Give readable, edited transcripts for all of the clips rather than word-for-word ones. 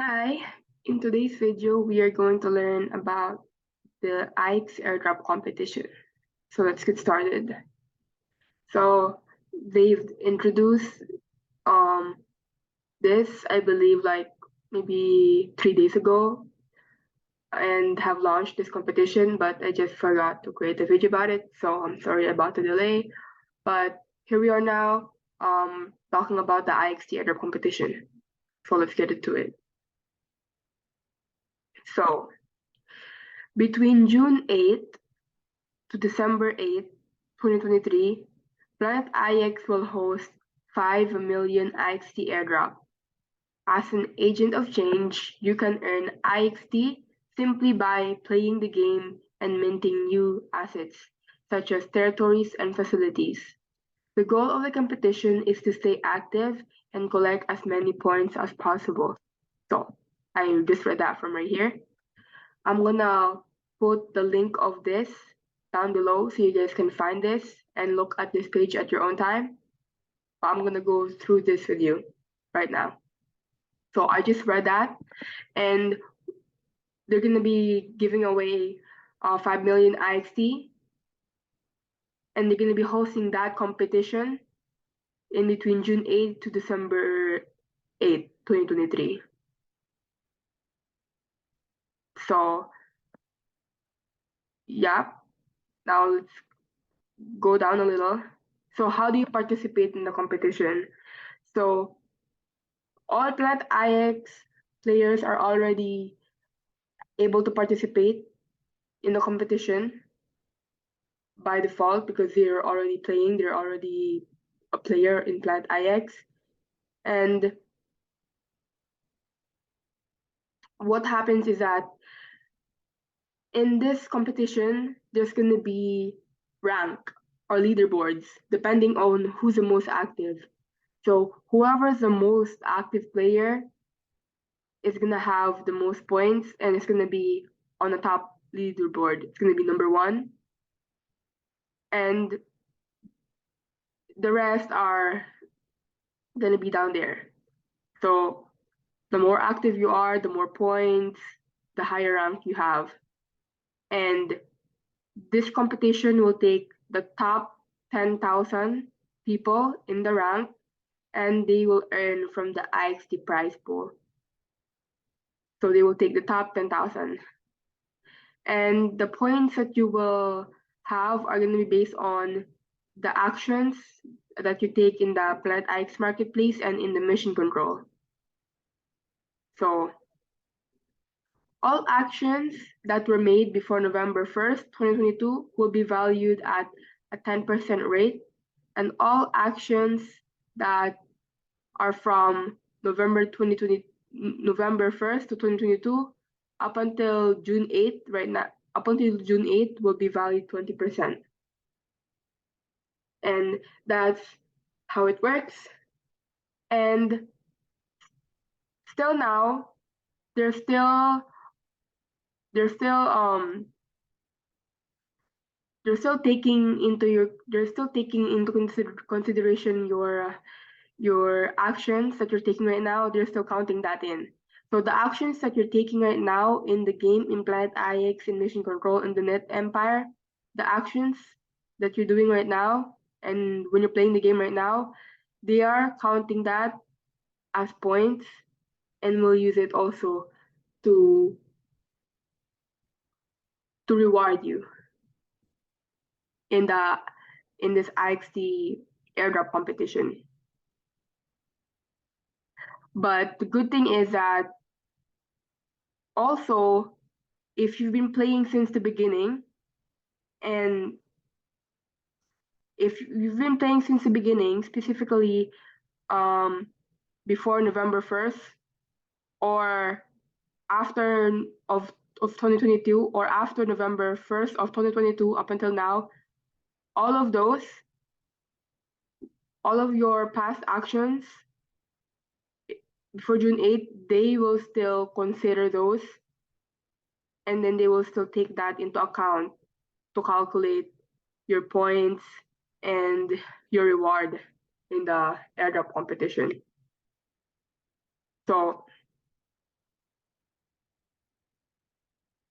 Hi, in today's video, we are going to learn about the IXT Airdrop Competition. So let's get started. So they've introduced um, this, I believe, like maybe 3 days ago and have launched this competition, but I just forgot to create a video about it. So I'm sorry about the delay, but here we are now talking about the IXT Airdrop Competition. So let's get into it. So between June 8th to December 8, 2023, Planet IX will host 5 million IXT airdrop. As an agent of change, you can earn IXT simply by playing the game and minting new assets, such as territories and facilities. The goal of the competition is to stay active and collect as many points as possible. So, I just read that from right here. I'm gonna put the link of this down below so you guys can find this and look at this page at your own time. But I'm gonna go through this with you right now. So I just read that, and they're gonna be giving away 5 million IXT, and they're gonna be hosting that competition in between June 8 to December 8, 2023. So yeah, now let's go down a little. So how do you participate in the competition? So all Planet IX players are already able to participate in the competition by default because they're already playing, they're already a player in Planet IX. And what happens is that in this competition, there's going to be rank or leaderboards depending on who's the most active. So whoever's the most active player is gonna have the most points and it's gonna be on the top leaderboard. It's gonna be number one. And the rest are gonna be down there. So the more active you are, the more points, the higher rank you have. And this competition will take the top 10,000 people in the rank and they will earn from the IXT prize pool. So they will take the top 10,000. And the points that you will have are going to be based on the actions that you take in the Planet IX marketplace and in the mission control. So all actions that were made before November 1st, 2022 will be valued at a 10% rate, and all actions that are from November 1st to 2022 up until June 8th, right now, up until June 8th will be valued 20%. And that's how it works. And still now, they're still they're still um they're still taking into consideration your actions that you're taking right now. They're still counting that in. So the actions that you're taking right now in the game, in Planet IX, in Mission Control, in the Net Empire, the actions that you're doing right now, and when you're playing the game right now, they are counting that as points and will use it also to reward you in this IXT airdrop competition. But the good thing is that also if you've been playing since the beginning and if you've been playing since the beginning, specifically before November 1st or after of 2022 or after November 1st of 2022 up until now, all of those, all of your past actions before June 8th, they will still consider those and then they will still take that into account to calculate your points and your reward in the airdrop competition. So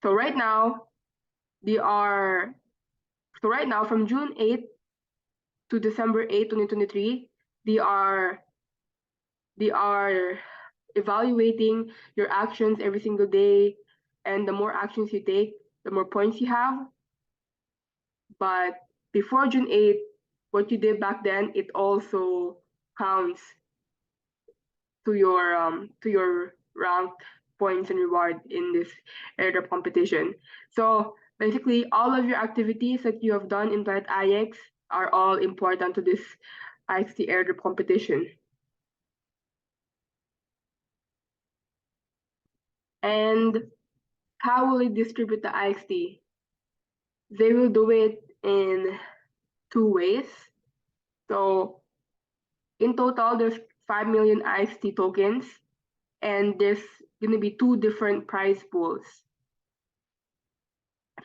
So right now, from June 8th to December 8th, 2023, they are they are evaluating your actions every single day, and the more actions you take, the more points you have. But before June 8th, what you did back then, it also counts to your rank points and reward in this airdrop competition. So basically, all of your activities that you have done in Planet IX are all important to this IXT airdrop competition. And how will they distribute the IXT? They will do it in two ways. So in total, there's 5 million IXT tokens, and there's going to be two different prize pools.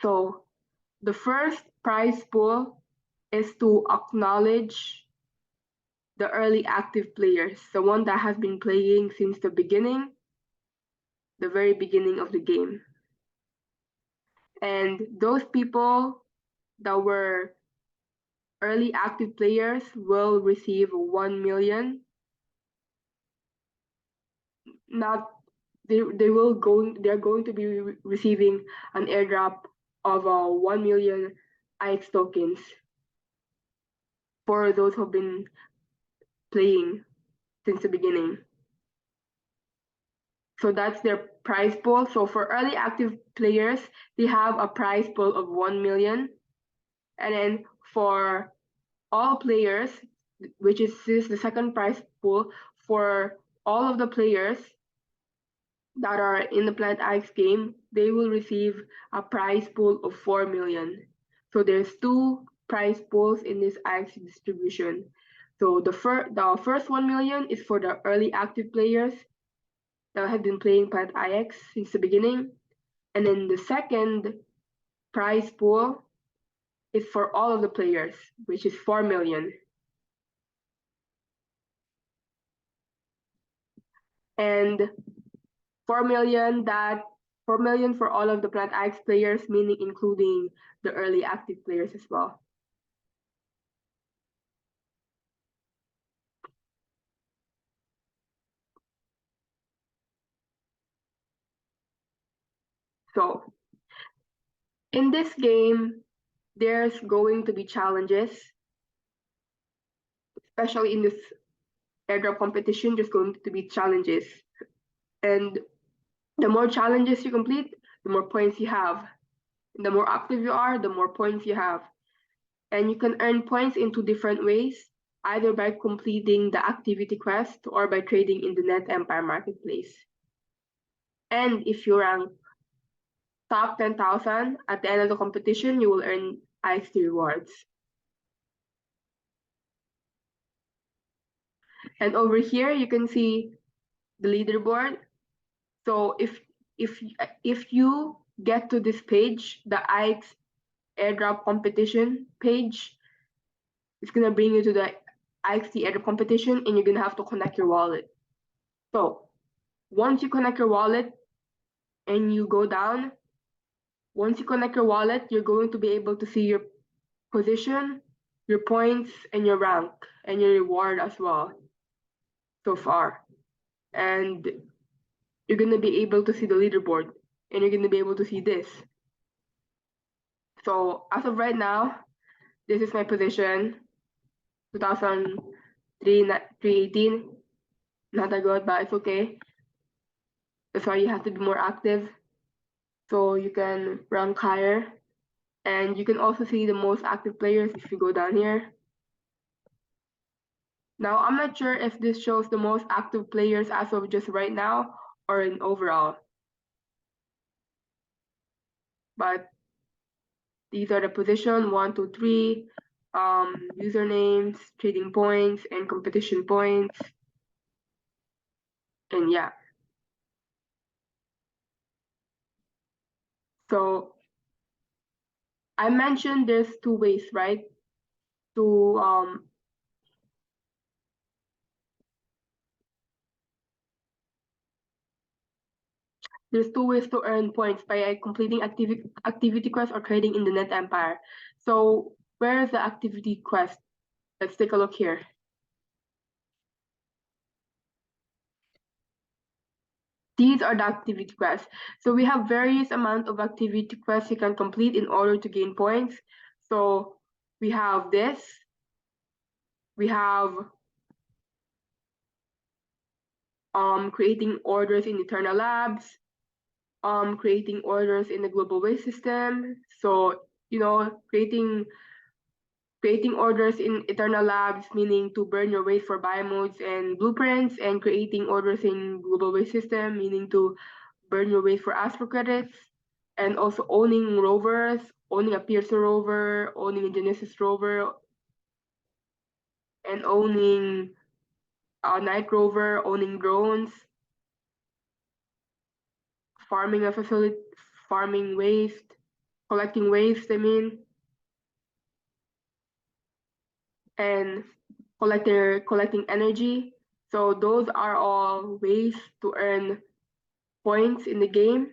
So the first prize pool is to acknowledge the early active players, the one that has been playing since the beginning, the very beginning of the game. And those people that were early active players will receive 1 million. Not they're going to be receiving an airdrop of 1 million IX tokens for those who've been playing since the beginning. So that's their prize pool. So for early active players, they have a prize pool of 1 million. And then for all players, which is the second prize pool, for all of the players that are in the Planet X game, they will receive a prize pool of 4 million. So there's two prize pools in this X distribution. So the first 1 million is for the early active players that have been playing Planet IX since the beginning. And then the second prize pool is for all of the players, which is 4 million. And 4 million for all of the Planet IX players, meaning including the early active players as well. So in this game, there's going to be challenges, especially in this airdrop competition, there's going to be challenges. And the more challenges you complete, the more points you have. And the more active you are, the more points you have. And you can earn points in two different ways, either by completing the activity quest or by trading in the Net Empire Marketplace. And if you rank top 10,000 at the end of the competition, you will earn IXT rewards. And over here, you can see the leaderboard. So if you get to this page, the IX Airdrop Competition page, it's gonna bring you to the IXT Airdrop Competition, and you're gonna have to connect your wallet. So once you connect your wallet and you go down, once you connect your wallet, you're going to be able to see your position, your points, and your rank, and your reward as well so far. And you're going to be able to see the leaderboard, and you're going to be able to see this. So as of right now, this is my position, 318. Not that good, but it's okay. That's why you have to be more active so you can rank higher. And you can also see the most active players if you go down here. Now, I'm not sure if this shows the most active players as of just right now or in overall. But these are the position 1, 2, 3, usernames, trading points, and competition points. And yeah. So I mentioned there's two ways, right? To There's two ways to earn points by completing activity quest or trading in the Net Empire. So where is the activity quest? Let's take a look here. These are the activity quests. So we have various amount of activity quests you can complete in order to gain points. So we have this. We have creating orders in Eternal Labs, creating orders in the global waste system. So, creating orders in Eternal Labs, meaning to burn your waste for biomodes and blueprints, and creating orders in global waste system, meaning to burn your waste for Astro credits, and also owning rovers, owning a Piercer rover, owning a Genesis rover, and owning a Night rover, owning drones, farming a facility, farming waste, collecting waste, and collecting energy. So those are all ways to earn points in the game.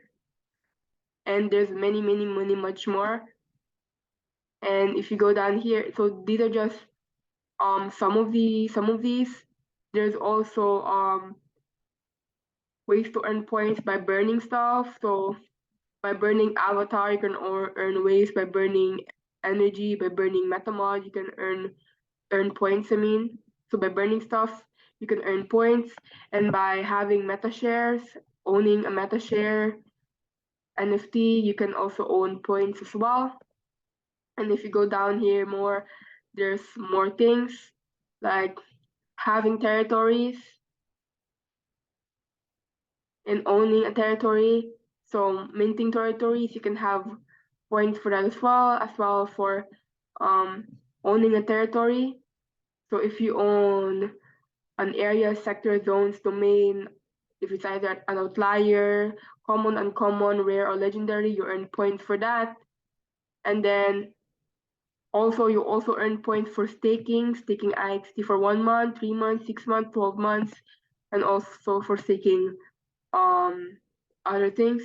And there's many much more. And if you go down here, so these are just some of these. There's also ways to earn points by burning stuff. So by burning avatar, you can earn waste. By burning energy, by burning metamod, you can earn points. So by burning stuff, you can earn points, and by having meta shares, owning a meta share NFT, you can also own points as well. And if you go down here more, there's more things like having territories and owning a territory. So minting territories, you can have points for that as well for um, owning a territory. So if you own an area, sector, zones, domain, if it's either an outlier, common, uncommon, rare, or legendary, you earn points for that. And then you also earn points for staking IXT for 1 month, 3 months, 6 months, 12 months, and also for staking other things,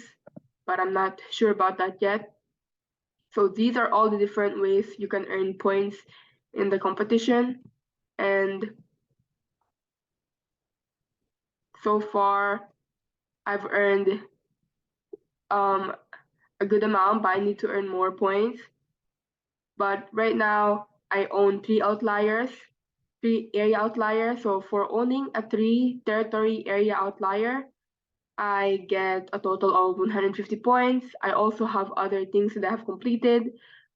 but I'm not sure about that yet. So these are all the different ways you can earn points in the competition. And so far, I've earned a good amount, but I need to earn more points. But right now, I own 3 outliers, 3 area outliers. So for owning a 3 territory area outlier, I get a total of 150 points. I also have other things that I have completed,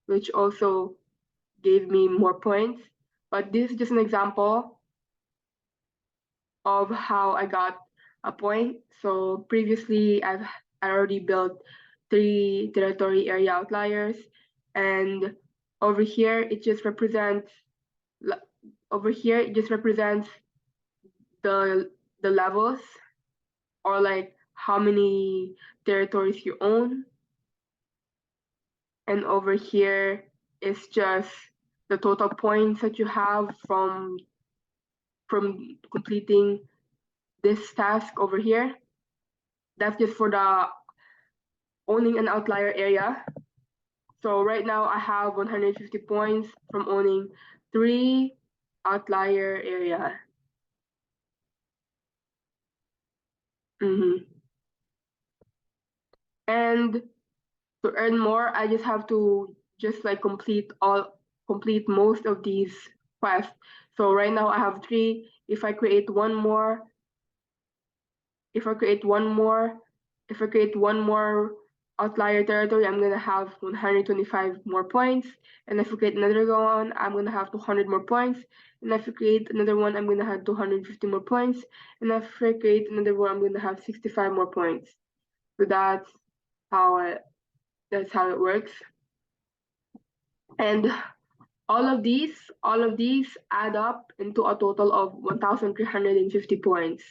which also gave me more points. But this is just an example of how I got a point. So previously, I already built 3 territory area outliers, and over here it just represents the levels, or like how many territories you own, and over here is just the total points that you have from completing this task over here. That's just for the owning an outlier area. So right now I have 150 points from owning 3 outlier area. And to earn more, I just have to just like complete most of these quests. So right now I have 3. If I create one more, if I create one more outlier territory, I'm gonna have 125 more points. And if I create another one, I'm gonna have 200 more points. And if I create another one, I'm gonna have 250 more points. And if I create another one, I'm gonna have 65 more points. So how it works. And all of these add up into a total of 1,350 points.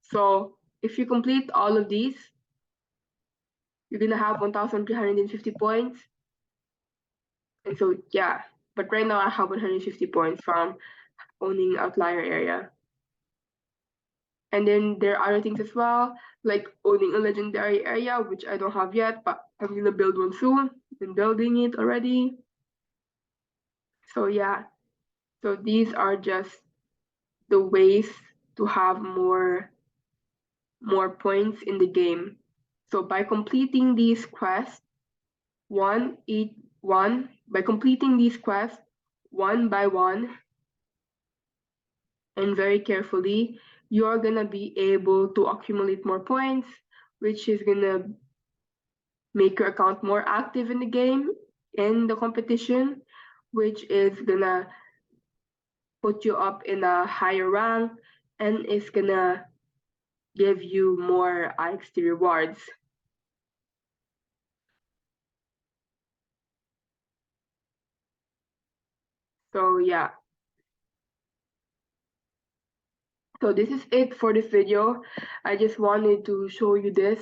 So if you complete all of these, you're gonna have 1,350 points. And so yeah, but right now I have 150 points from owning outlier area. And then there are other things as well, like owning a legendary area, which I don't have yet, but I'm gonna build one soon. Been building it already. So yeah, so these are just the ways to have more points in the game. So by completing these quests, by completing these quests one by one and very carefully, you're gonna be able to accumulate more points, which is gonna make your account more active in the game, in the competition, which is gonna put you up in a higher rank and is gonna give you more IXT rewards. So yeah, so this is it for this video. I just wanted to show you this,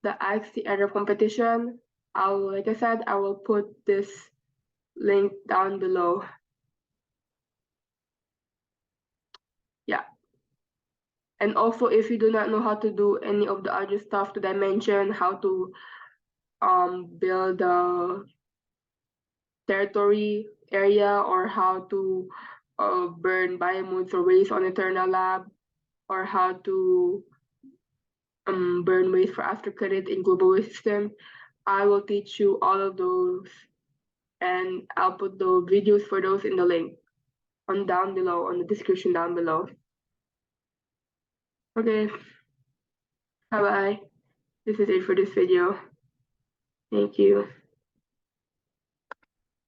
the IXT Airdrop Competition. Like I said, I will put this link down below. Yeah. And also, if you do not know how to do any of the other stuff that I mentioned, how to build a territory area, or how to burn biomodes or waste on Eternal Lab, or how to burn waste for after credit in global waste system, I will teach you all of those, and I'll put the videos for those in the link on down below, on the description down below. Okay, bye bye. This is it for this video. Thank you.